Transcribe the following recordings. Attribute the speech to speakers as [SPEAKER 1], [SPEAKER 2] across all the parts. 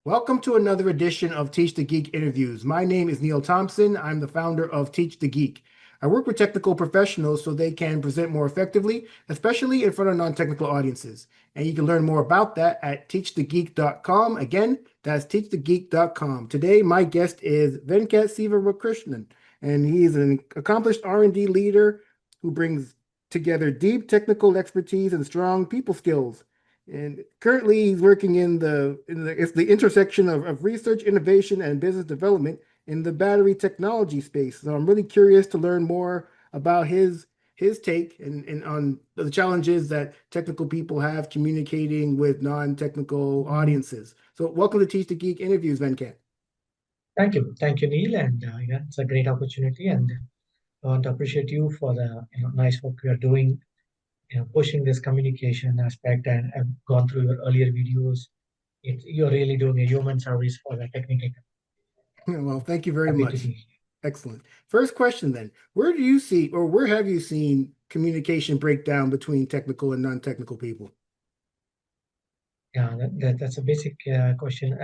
[SPEAKER 1] Welcome to another edition of Teach the Geek interviews. My name is Neil Thompson. I'm the founder of Teach the Geek. I work with technical professionals so they can present more effectively, especially in front of non-technical audiences. And you can learn more about that at teachthegeek.com. Again, that's teachthegeek.com. Today, my guest is Venkat Sivaramakrishnan, and he's an accomplished R&D leader who brings together deep technical expertise and strong people skills. And currently, he's working it's the intersection of research, innovation, and business development in the battery technology space. So I'm really curious to learn more about his take and on the challenges that technical people have communicating with non-technical audiences. So welcome to Teach the Geek interviews, Venkat.
[SPEAKER 2] Thank you, Neil, and yeah, it's a great opportunity, and I want to appreciate you for the nice work you are doing, pushing this communication aspect, and I've gone through your earlier videos. You're really doing a human service for the technical.
[SPEAKER 1] Well, thank you very
[SPEAKER 2] Happy to
[SPEAKER 1] much.
[SPEAKER 2] be.
[SPEAKER 1] Excellent. First question then. Where do you see or where have you seen communication breakdown between technical and non-technical people?
[SPEAKER 2] Yeah, that's a basic question.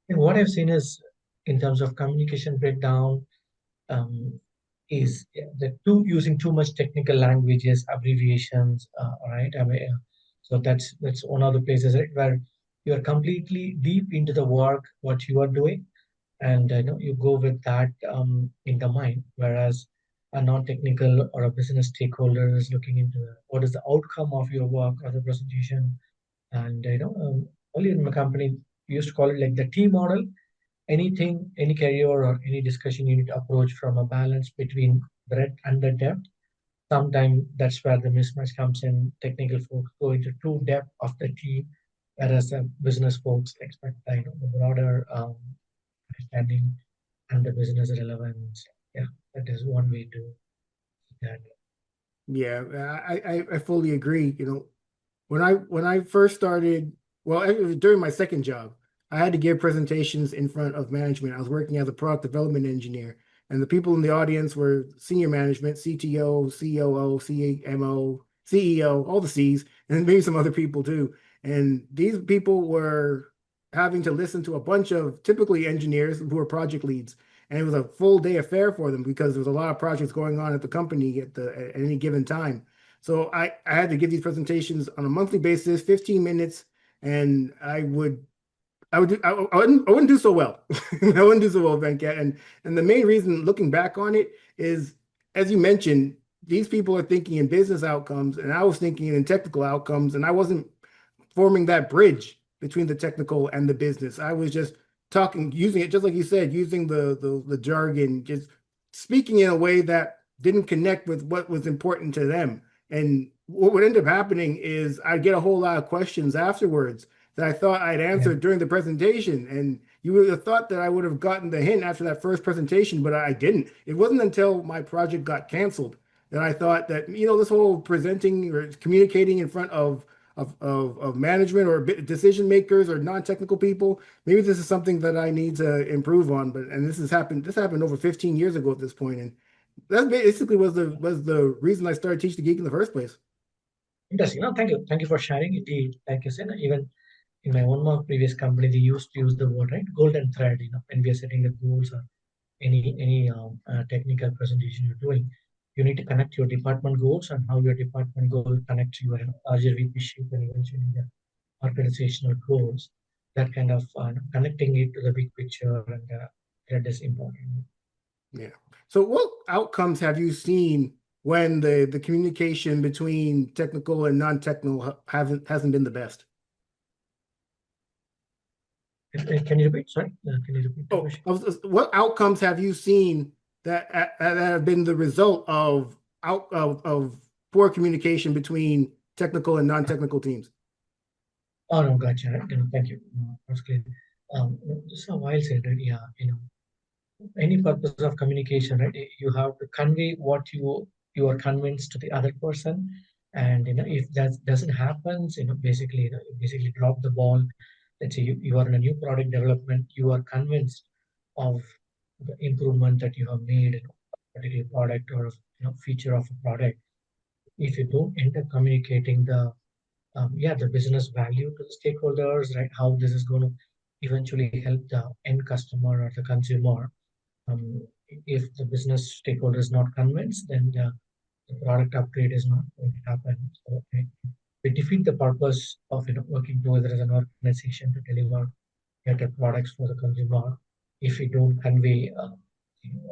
[SPEAKER 2] And what I've seen is, in terms of communication breakdown, um, is the too using too much technical languages, abbreviations, right? I mean, so that's one of the places, right, where you are completely deep into the work, what you are doing, and you go with that in the mind. Whereas a non-technical or a business stakeholder is looking into what is the outcome of your work or the presentation. And earlier in my company, we used to call it like the T model. Anything, any career or any discussion, you need to approach from a balance between breadth and the depth. Sometimes that's where the mismatch comes in. Technical folks go into too depth of the team, whereas business folks expect the broader understanding and the business relevance. Yeah, that is one way to see that.
[SPEAKER 1] Yeah, I fully agree. When I first started, well, it was during my second job, I had to give presentations in front of management. I was working as a product development engineer, and the people in the audience were senior management, CTO, COO, CMO, CEO, all the C's, and maybe some other people too. And these people were having to listen to a bunch of typically engineers who were project leads. And it was a full day affair for them because there was a lot of projects going on at the company at any given time. So I had to give these presentations on a monthly basis, 15 minutes, and I wouldn't do so well. I wouldn't do so well, Venkat. And the main reason, looking back on it, is as you mentioned, these people are thinking in business outcomes, and I was thinking in technical outcomes, and I wasn't forming that bridge between the technical and the business. I was just talking, using it just like you said, using the jargon, just speaking in a way that didn't connect with what was important to them. And what would end up happening is I'd get a whole lot of questions afterwards that I thought I'd
[SPEAKER 2] Yeah,
[SPEAKER 1] answered during the presentation. And you would have thought that I would have gotten the hint after that first presentation, but I didn't. It wasn't until my project got canceled that I thought that, this whole presenting or communicating in front of management or decision makers or non-technical people, maybe this is something that I need to improve on. But and this happened over 15 years ago at this point, and that basically was the reason I started Teach the Geek in the first place.
[SPEAKER 2] interesting. No, thank you for sharing it. Like you said, even in my one more previous company, they used to use the word, right, golden thread. When we are setting the goals or any technical presentation you're doing, you need to connect your department goals and how your department goal connects to your larger VP sheet and eventually the organizational goals. That kind of connecting it to the big picture and that is important.
[SPEAKER 1] Yeah. So what outcomes have you seen when the communication between technical and non-technical hasn't been the best?
[SPEAKER 2] Can you repeat? Sorry, can you repeat the
[SPEAKER 1] Oh,
[SPEAKER 2] question?
[SPEAKER 1] what outcomes have you seen that have been the result of poor communication between technical and non-technical teams?
[SPEAKER 2] Oh no, gotcha. Right. Thank you. That's clear. Just a while said, right? Yeah, any purpose of communication, right? You have to convey what you are convinced to the other person, and if that doesn't happen, basically, you basically drop the ball. Let's say you are in a new product development, you are convinced of the improvement that you have made in a particular product or feature of a product. If you don't end up communicating the business value to the stakeholders, right? How this is going to eventually help the end customer or the consumer. If the business stakeholder is not convinced, then the product upgrade is not going to happen. So we defeat the purpose of working together as an organization to deliver better products for the consumer if we don't convey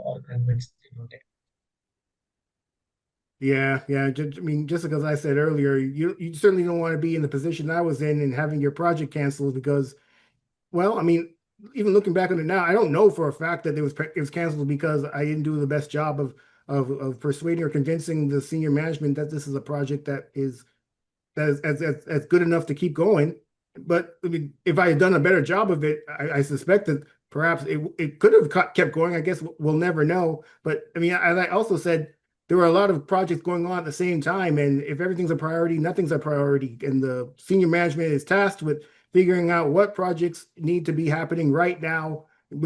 [SPEAKER 2] or convince
[SPEAKER 1] Yeah, yeah. I mean, just because I said earlier, you certainly don't want to be in the position I was in and having your project canceled because, well, I mean, even looking back on it now, I don't know for a fact that it was canceled because I didn't do the best job of persuading or convincing the senior management that this is a project that's good enough to keep going. But I mean, if I had done a better job of it, I suspect that perhaps it could have kept going. I guess we'll never know. But I mean, as I also said, there were a lot of projects going on at the same time, and if everything's a priority, nothing's a priority. And the senior management is tasked with figuring out what projects need to be happening right now,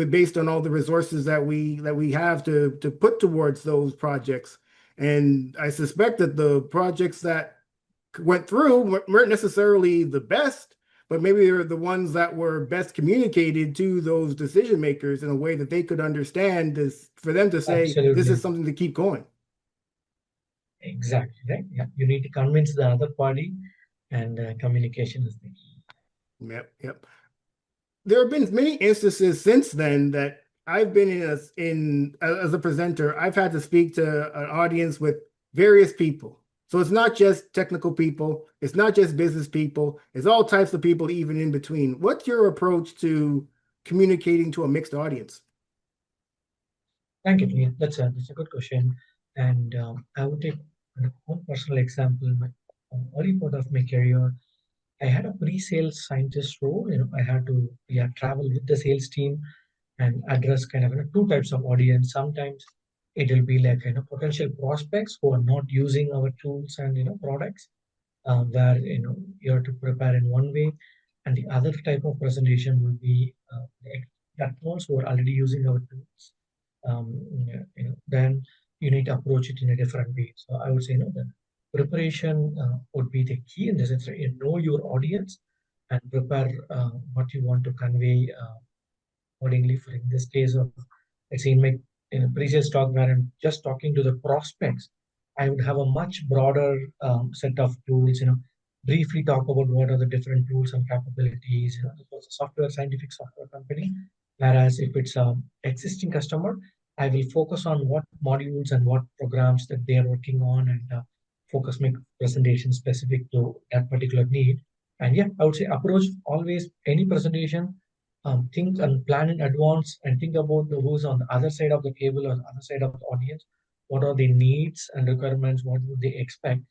[SPEAKER 1] based on all the resources that we have to put towards those projects. And I suspect that the projects that went through weren't necessarily the best, but maybe they're the ones that were best communicated to those decision makers in a way that they could understand this, for them to say, this is
[SPEAKER 2] absolutely.
[SPEAKER 1] something to keep going.
[SPEAKER 2] Exactly, right? Yeah, you need to convince the other party, and communication is the key.
[SPEAKER 1] Yep, yep. There have been many instances since then that I've been in as a presenter. I've had to speak to an audience with various people. So it's not just technical people, it's not just business people, it's all types of people, even in between. What's your approach to communicating to a mixed audience?
[SPEAKER 2] Thank you. Yeah, that's a good question, and I would take one personal example. My early part of my career, I had a pre-sales scientist role. I had to travel with the sales team and address kind of two types of audience. Sometimes it will be like potential prospects who are not using our tools and products, where you have to prepare in one way, and the other type of presentation will be the customers who are already using our tools. Then you need to approach it in a different way. So I would say, the preparation would be the key in this sense. Right? You know your audience and prepare what you want to convey accordingly. For in this case of, let's say, in a previous talk where I'm just talking to the prospects, I would have a much broader set of tools. Briefly talk about what are the different tools and capabilities. It was a scientific software company. Whereas if it's a existing customer, I will focus on what modules and what programs that they are working on, and focus my presentation specific to that particular need. And yeah, I would say approach always any presentation, think and plan in advance, and think about who's on the other side of the table or the other side of the audience. What are their needs and requirements? What would they expect?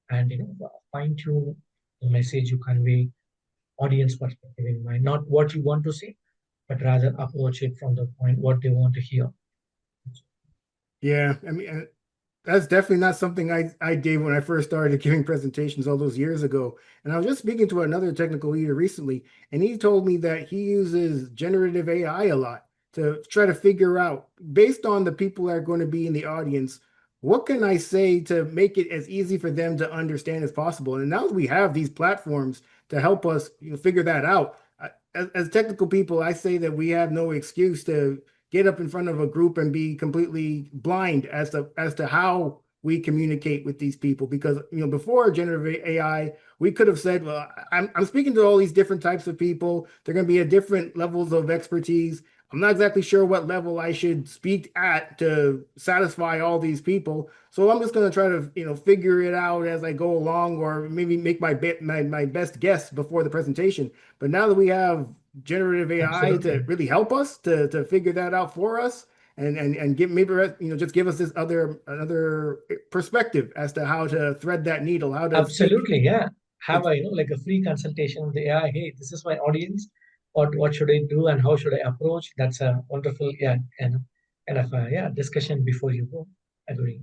[SPEAKER 2] And fine tune the message you convey, audience perspective in mind, not what you want to say, but rather approach it from the point what they want to hear.
[SPEAKER 1] Yeah, I mean, that's definitely not something I did when I first started giving presentations all those years ago. And I was just speaking to another technical leader recently, and he told me that he uses generative AI a lot to try to figure out, based on the people that are going to be in the audience, what can I say to make it as easy for them to understand as possible? And now that we have these platforms to help us, figure that out, as technical people, I say that we have no excuse to get up in front of a group and be completely blind as to how we communicate with these people. Because before generative AI, we could have said, well, I'm speaking to all these different types of people. They're going to be at different levels of expertise. I'm not exactly sure what level I should speak at to satisfy all these people. So I'm just going to try to figure it out as I go along, or maybe make my best guess before the presentation. But now that we have generative AI to
[SPEAKER 2] Absolutely.
[SPEAKER 1] really help us to figure that out for us, and give maybe just give us this another perspective as to how to thread that needle, how to speak.
[SPEAKER 2] Absolutely, yeah. Have
[SPEAKER 1] It's,
[SPEAKER 2] a like a free consultation with the AI. Hey, this is my audience. What should I do and how should I approach? That's a wonderful, yeah, and kind of yeah, discussion before you go. Agree.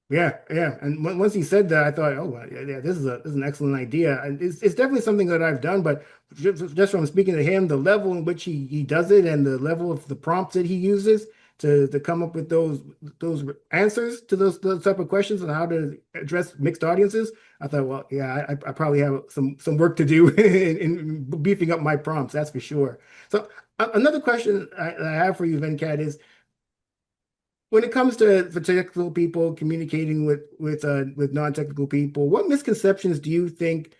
[SPEAKER 1] yeah, yeah. And once he said that, I thought, oh, well, yeah, yeah, this is an excellent idea, and it's definitely something that I've done. But just from speaking to him, the level in which he does it and the level of the prompts that he uses, to come up with those answers to those type of questions and how to address mixed audiences. I thought, well, yeah, I probably have some work to do in beefing up my prompts, that's for sure. So another question I have for you, Venkat, is when it comes to for technical people communicating with non-technical people, what misconceptions do you think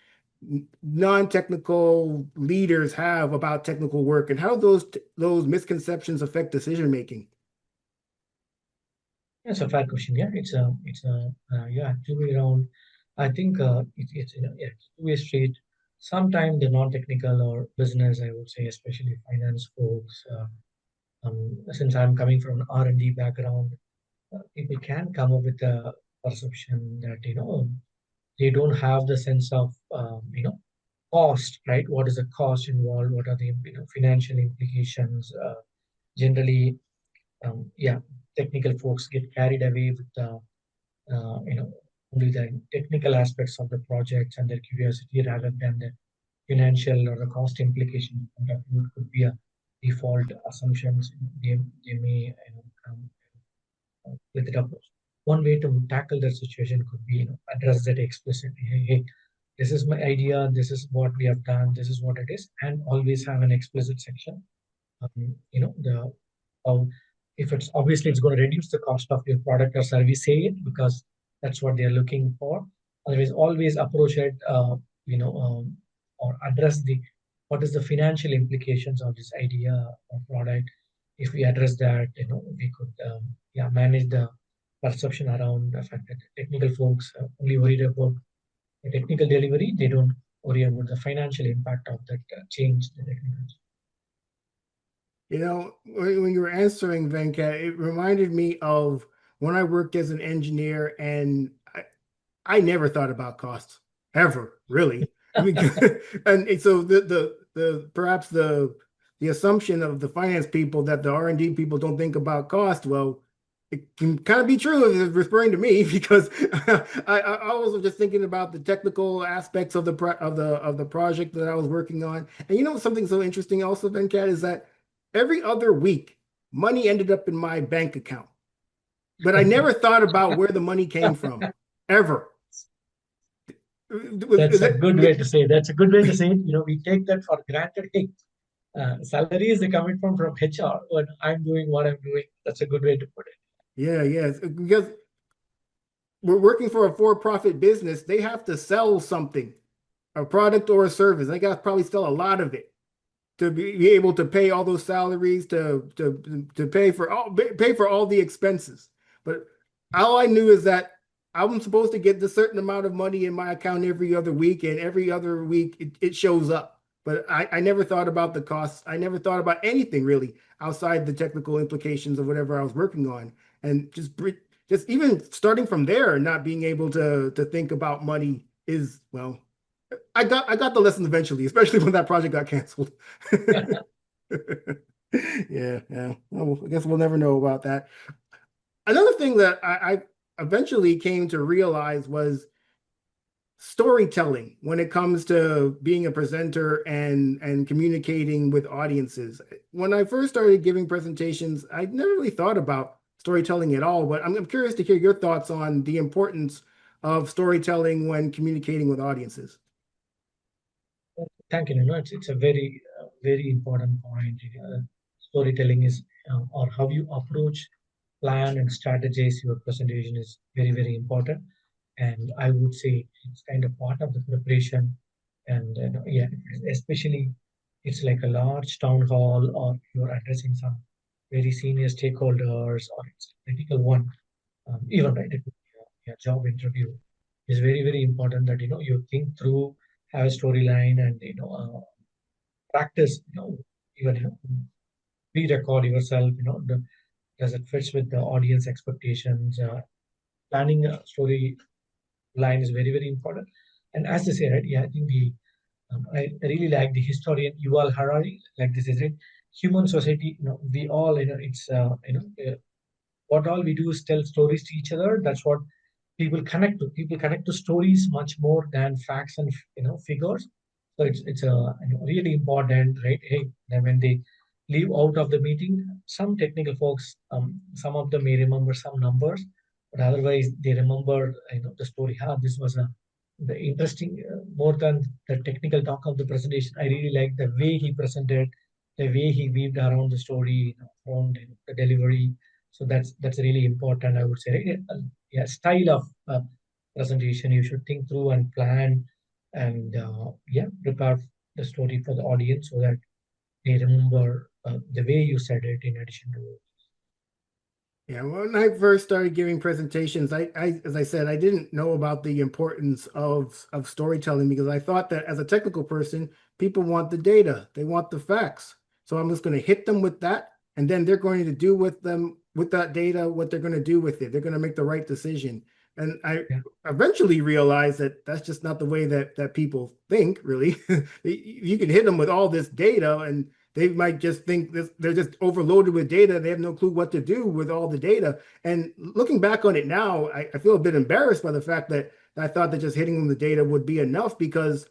[SPEAKER 1] non-technical leaders have about technical work, and how those misconceptions affect decision making?
[SPEAKER 2] That's a fair question. Yeah, it's a two-way round. I think it's yeah, it's a two-way street. Sometimes the non-technical or business, I would say, especially finance folks, since I'm coming from an R&D background, people can come up with a perception that they don't have the sense of cost, right? What is the cost involved? What are the financial implications? Generally, yeah, technical folks get carried away with the only the technical aspects of the projects and their curiosity rather than the financial or the cost implication that could be a default assumptions they may come with it up. One way to tackle that situation could be address that explicitly. Hey, this is my idea. This is what we have done. This is what it is, and always have an explicit section. The how if it's obviously it's going to reduce the cost of your product or service, say it because that's what they're looking for. Otherwise, always approach it, or address the what is the financial implications of this idea or product. If we address that, we could yeah manage the perception around the fact that technical folks only worried about the technical delivery. They don't worry about the financial impact of that change. The technical.
[SPEAKER 1] When you were answering, Venkat, it reminded me of when I worked as an engineer, and I never thought about costs ever, really. I mean, and so the perhaps the assumption of the finance people that the R&D people don't think about cost, well, it can kind of be true if it's referring to me because I was just thinking about the technical aspects of the project that I was working on. And something so interesting also, Venkat, is that every other week money ended up in my bank account, but I never thought about where the money came from ever.
[SPEAKER 2] That's a good way to say it. That's a good way to say it. We take that for granted. Hey, salary is the commitment from HR, but I'm doing what I'm doing. That's a good way to put it.
[SPEAKER 1] Yeah, yeah. Because we're working for a for-profit business, they have to sell something, a product or a service. They got to probably sell a lot of it to be able to pay all those salaries, to pay for all the expenses. But all I knew is that I'm supposed to get the certain amount of money in my account every other week, and every other week it shows up. But I never thought about the costs. I never thought about anything really outside the technical implications of whatever I was working on. And just even starting from there, not being able to think about money is, well, I got the lesson eventually, especially when that project got canceled. Yeah, yeah. Well, I guess we'll never know about that. Another thing that I eventually came to realize was storytelling when it comes to being a presenter and communicating with audiences. When I first started giving presentations, I never really thought about storytelling at all, but I'm curious to hear your thoughts on the importance of storytelling when communicating with audiences.
[SPEAKER 2] Thank you. It's a very important point. Storytelling is, or how you approach, plan, and strategize your presentation is very important. And I would say it's kind of part of the preparation. And yeah, especially it's like a large town hall, or you're addressing some very senior stakeholders, or it's a critical one. Even right, it could be a job interview. It's very important that you think through, have a storyline, and practice. Even pre-record yourself. Does it fits with the audience expectations? Planning a story line is very important. And as they say, right? Yeah, I think I really like the historian Yuval Harari. Like this is it. Human society. We all. It's what all we do is tell stories to each other. That's what people connect to. People connect to stories much more than facts and figures. So it's a really important, right? Hey, then when they leave out of the meeting. Some technical folks, some of them may remember some numbers, but otherwise they remember, the story. This was the interesting, more than the technical talk of the presentation. I really like the way he presented, the way he weaved around the story, around the delivery. So that's really important, I would say. Right? Yeah, style of presentation you should think through and plan, and yeah, prepare the story for the audience so that they remember the way you said it in addition to it.
[SPEAKER 1] Yeah, when I first started giving presentations, as I said, I didn't know about the importance of storytelling because I thought that as a technical person, people want the data, they want the facts. So I'm just going to hit them with that, and then they're going to do with them with that data what they're going to do with it. They're going to make the right decision. And I
[SPEAKER 2] Yeah,
[SPEAKER 1] eventually realized that that's just not the way that people think, really. You can hit them with all this data and they might just think this, they're just overloaded with data. They have no clue what to do with all the data. And looking back on it now, I feel a bit embarrassed by the fact that I thought that just hitting them with data would be enough because,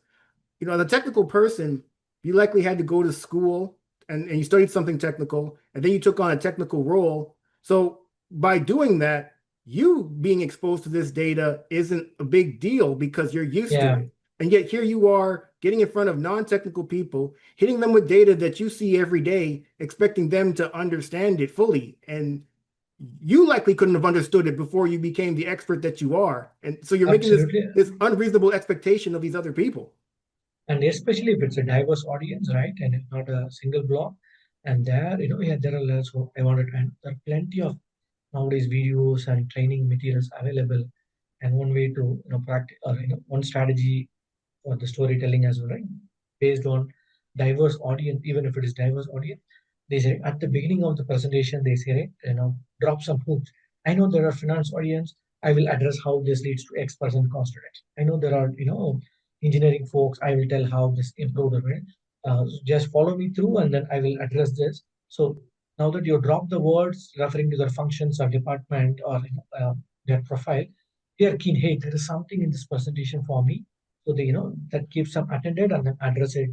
[SPEAKER 1] as a technical person, you likely had to go to school and you studied something technical, and then you took on a technical role. So by doing that, you being exposed to this data isn't a big deal because you're used to
[SPEAKER 2] yeah,
[SPEAKER 1] it. And yet here you are getting in front of non-technical people, hitting them with data that you see every day, expecting them to understand it fully. And you likely couldn't have understood it before you became the expert that you are. And so you're making this
[SPEAKER 2] absolutely.
[SPEAKER 1] this unreasonable expectation of these other people.
[SPEAKER 2] And especially if it's a diverse audience, right? And it's not a single block. And there, yeah, there are lots of, I wanted, and there are plenty of nowadays videos and training materials available. And one way to, practice, or, one strategy for the storytelling as well, right? Based on diverse audience, even if it is diverse audience, they say at the beginning of the presentation, they say, right, drop some hooks. I know there are finance audience. I will address how this leads to X% cost reduction. I know there are, engineering folks. I will tell how this improved the rate. Just follow me through, and then I will address this. So now that you drop the words referring to their functions or department or their profile, they are keen. Hey, there is something in this presentation for me, so they that keeps them attended and then address it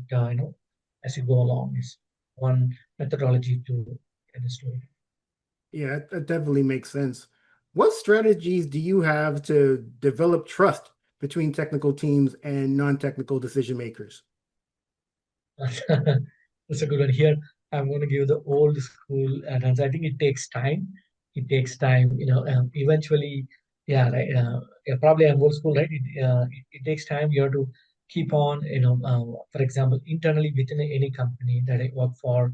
[SPEAKER 2] as you go along is one methodology to get the story.
[SPEAKER 1] Yeah, that definitely makes sense. What strategies do you have to develop trust between technical teams and non-technical decision makers?
[SPEAKER 2] That's a good one. Here, I'm going to give the old school answer. I think it takes time. It takes time. Eventually, yeah, right. Yeah, probably I'm old school, right? It takes time. You have to keep on, for example, internally within any company that I work for,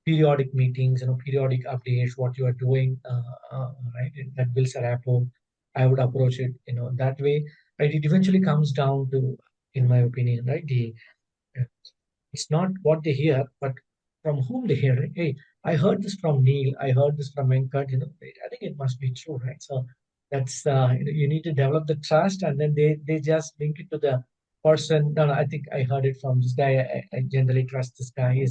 [SPEAKER 2] periodic meetings, periodic updates, what you are doing, right? That builds a rapport. I would approach it, that way, right? It eventually comes down to, in my opinion, right? It's not what they hear, but from whom they hear it. Hey, I heard this from Neil. I heard this from Venkat. I think it must be true, right? So that's you need to develop the trust, and then they just link it to the person. No, no, I think I heard it from this guy. I generally trust this guy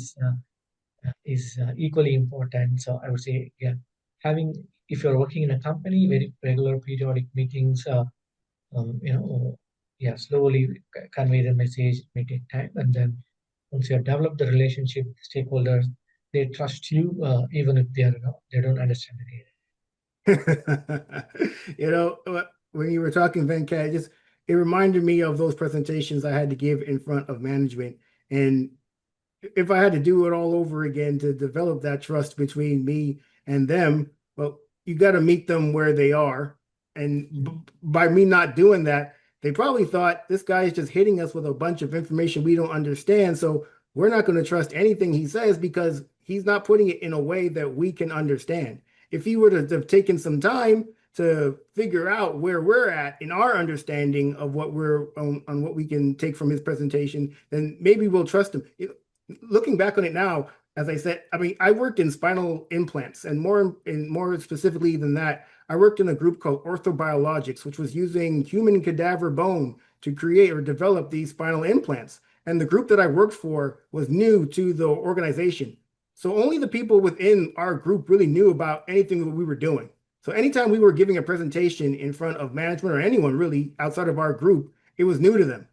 [SPEAKER 2] is equally important. So I would say, yeah, having if you're working in a company, very regular periodic meetings. Yeah, slowly convey the message. It may take time, and then once you have developed the relationship with stakeholders, they trust you, even if they don't understand the data.
[SPEAKER 1] When you were talking, Venkat, it reminded me of those presentations I had to give in front of management. And if I had to do it all over again to develop that trust between me and them, well, you got to meet them where they are. And by me not doing that, they probably thought this guy is just hitting us with a bunch of information we don't understand. So we're not going to trust anything he says because he's not putting it in a way that we can understand. If he were to have taken some time to figure out where we're at in our understanding of what we're on what we can take from his presentation, then maybe we'll trust him. Looking back on it now, as I said, I mean, I worked in spinal implants, and more specifically than that, I worked in a group called orthobiologics, which was using human cadaver bone to create or develop these spinal implants. And the group that I worked for was new to the organization. So only the people within our group really knew about anything that we were doing. So anytime we were giving a presentation in front of management or anyone really outside of our group, it was new to them.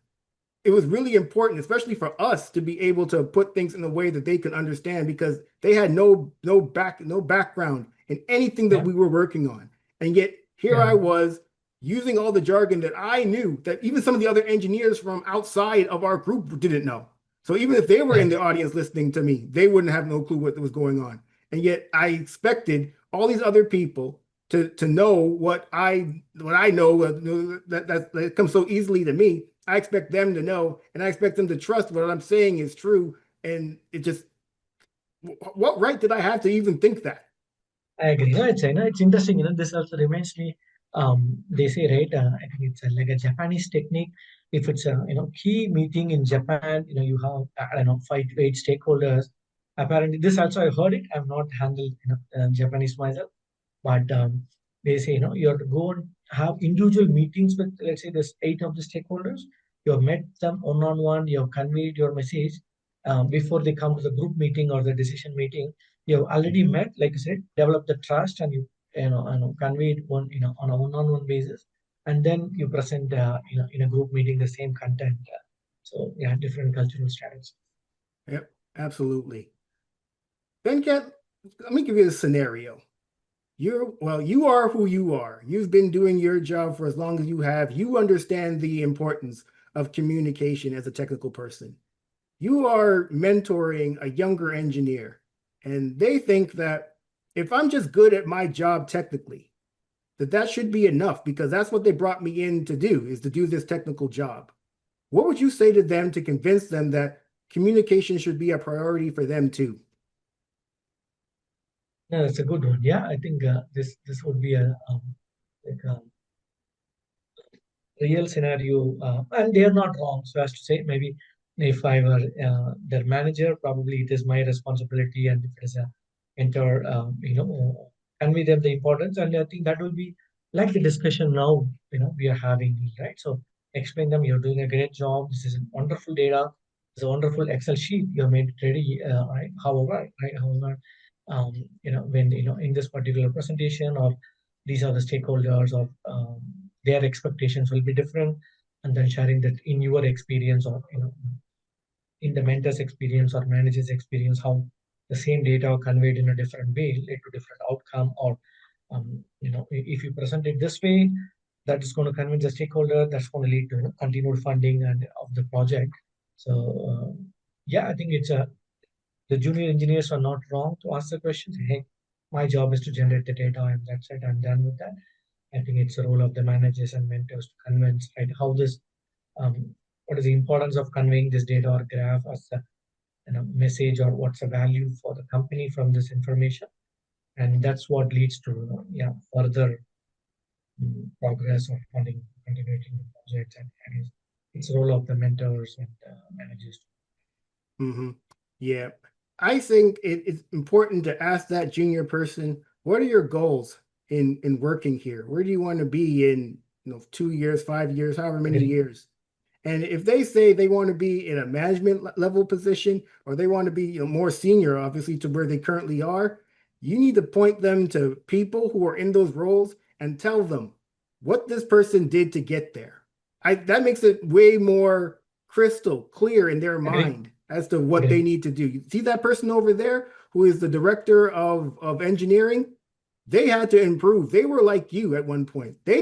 [SPEAKER 1] it was really important, especially for us, to be able to put things in a way that they can understand because they had no background in anything that
[SPEAKER 2] Yeah,
[SPEAKER 1] we were working on. And yet here I
[SPEAKER 2] yeah,
[SPEAKER 1] was using all the jargon that I knew that even some of the other engineers from outside of our group didn't know. So even if they were in
[SPEAKER 2] right.
[SPEAKER 1] the audience listening to me, they wouldn't have no clue what was going on. And yet I expected all these other people to know what I know that comes so easily to me. I expect them to know, and I expect them to trust what I'm saying is true. And it just, what right did I have to even think that?
[SPEAKER 2] I agree. No, it's interesting. This also reminds me. They say, right? I think it's like a Japanese technique. If it's a key meeting in Japan, you have I don't know 5 to 8 stakeholders. Apparently, this also I heard it. I've not handled Japanese myself, but they say you have to go and have individual meetings with, let's say, this 8 of the stakeholders. You have met them one on one. You have conveyed your message before they come to the group meeting or the decision meeting. You have already met, like I said, develop the trust, and convey it on a one on one basis, and then you present in a group meeting the same content. So yeah, different cultural strategies.
[SPEAKER 1] Yep, absolutely. Venkat, let me give you a scenario. You are who you are. You've been doing your job for as long as you have. You understand the importance of communication as a technical person. You are mentoring a younger engineer, and they think that if I'm just good at my job technically, that should be enough because that's what they brought me in to do, is to do this technical job. What would you say to them to convince them that communication should be a priority for them too?
[SPEAKER 2] No, that's a good one. Yeah, I think this would be a like a real scenario, and they are not wrong. So as to say, maybe if I were their manager, probably it is my responsibility, and if it is a enter, convey them the importance, and I think that will be like the discussion now, we are having, right? So explain them you're doing a great job. This is wonderful data. It's a wonderful Excel sheet. You have made it ready, right? However, um, when in this particular presentation, or these are the stakeholders, or their expectations will be different, and then sharing that in your experience, or in the mentor's experience or manager's experience, how the same data are conveyed in a different way lead to different outcome, or if you present it this way, that is going to convince the stakeholder, that's going to lead to continued funding and of the project. So yeah, I think it's a the junior engineers are not wrong to ask the question. Hey, my job is to generate the data, and that's it, I'm done with that. I think it's the role of the managers and mentors to convince, right, how this, what is the importance of conveying this data or graph as a message, or what's the value for the company from this information, and that's what leads to yeah, further progress of funding, continuing the project, and it's the role of the mentors and managers.
[SPEAKER 1] Hmm. Yeah. I think it's important to ask that junior person, what are your goals in working here? Where do you want to be in, 2 years, 5 years, however many
[SPEAKER 2] Agree.
[SPEAKER 1] years? And if they say they want to be in a management level position, or they want to be, more senior, obviously, to where they currently are, you need to point them to people who are in those roles and tell them what this person did to get there. That makes it way more crystal clear in their
[SPEAKER 2] Agree.
[SPEAKER 1] mind as to what they
[SPEAKER 2] Agree.
[SPEAKER 1] need to do. You see that person over there who is the director of engineering? They had to improve. They were like you at one point. They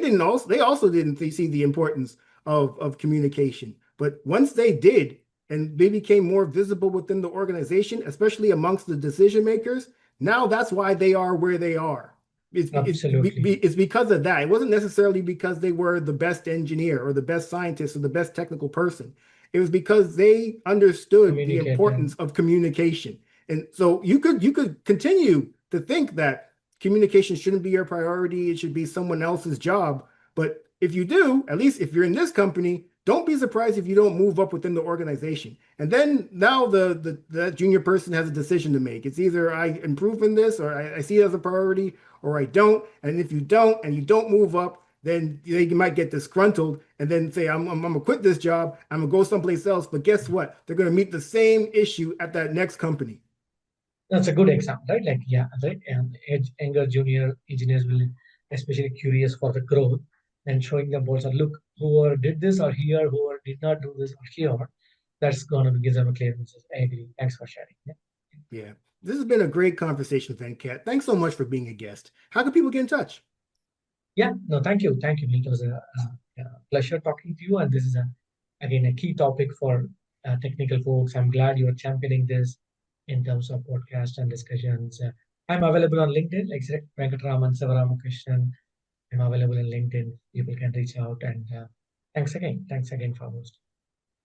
[SPEAKER 1] also didn't see the importance of communication. But once they did, and they became more visible within the organization, especially amongst the decision makers, now that's why they are where they are.
[SPEAKER 2] Absolutely.
[SPEAKER 1] It's because of that. It wasn't necessarily because they were the best engineer or the best scientist or the best technical person. It was because they understood the
[SPEAKER 2] Communicating.
[SPEAKER 1] importance of communication. And so you could continue to think that communication shouldn't be your priority. It should be someone else's job. But if you do, at least if you're in this company, don't be surprised if you don't move up within the organization. And then now the junior person has a decision to make. It's either I improve in this, or I see it as a priority, or I don't. And if you don't, and you don't move up, then you might get disgruntled and then say, I'm going to quit this job. I'm going to go someplace else. But guess what? They're going to meet the same issue at that next company.
[SPEAKER 2] That's a good example, right? Like, yeah, right. And younger junior engineers will especially curious for the growth, and showing them also, look, whoever did this or here, whoever did not do this here, that's going to give them a clear message. I agree. Thanks for sharing. Yeah.
[SPEAKER 1] Yeah. This has been a great conversation, Venkat. Thanks so much for being a guest. How can people get in touch?
[SPEAKER 2] Yeah, no, thank you. Thank you. It was a pleasure talking to you. And this is, again, a key topic for technical folks. I'm glad you're championing this in terms of podcast and discussions. I'm available on LinkedIn, like Venkat Sivaramakrishnan. I'm available in LinkedIn. People can reach out. And thanks again. Thanks again for hosting.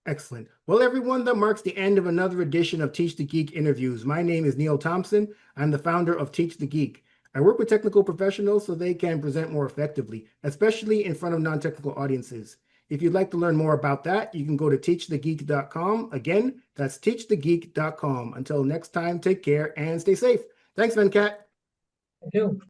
[SPEAKER 1] Excellent. Well, everyone, that marks the end of another edition of Teach the Geek interviews. My name is Neil Thompson. I'm the founder of Teach the Geek. I work with technical professionals so they can present more effectively, especially in front of non-technical audiences. If you'd like to learn more about that, you can go to teachthegeek.com. Again, that's teachthegeek.com. Until next time, take care and stay safe. Thanks, Venkat.
[SPEAKER 2] Thank you.